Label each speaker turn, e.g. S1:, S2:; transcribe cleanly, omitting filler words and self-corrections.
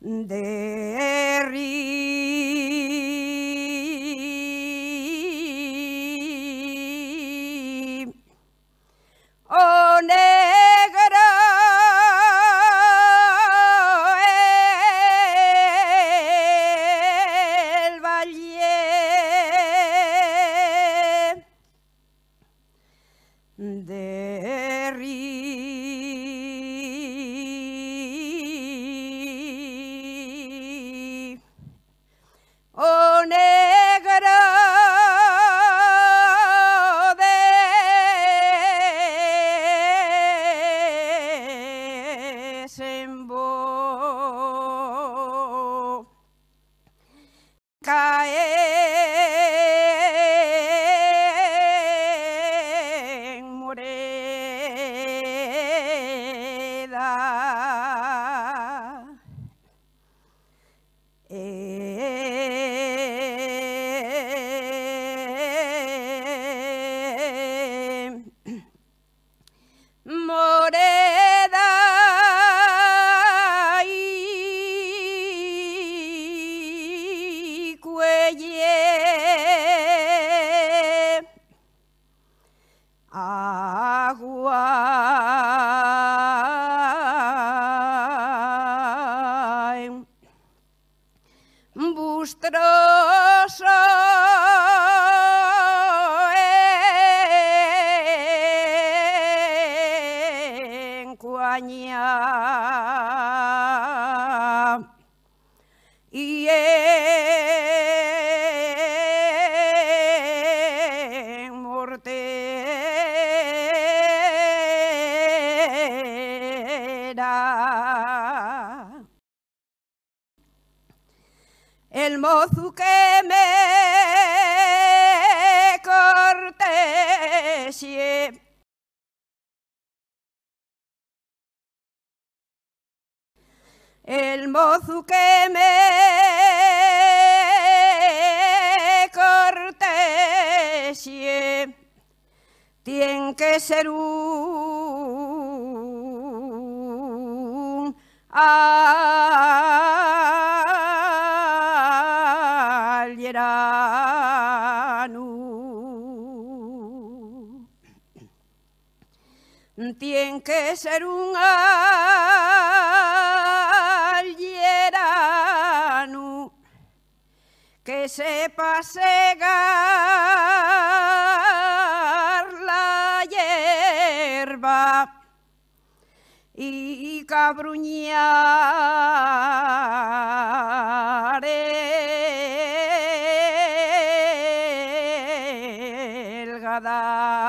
S1: de río. Oh, negro el valle de río. Oh, negro desembo cae en Moreda. Moreda y Cuelle, agua bustroso en Cuaña y en Mortera. El mozo que me cortesie el mozo que me cortesie tiene que ser un alierano. Tiene que ser un alierano que sepa segar la hierba y cabruñar el gadaño.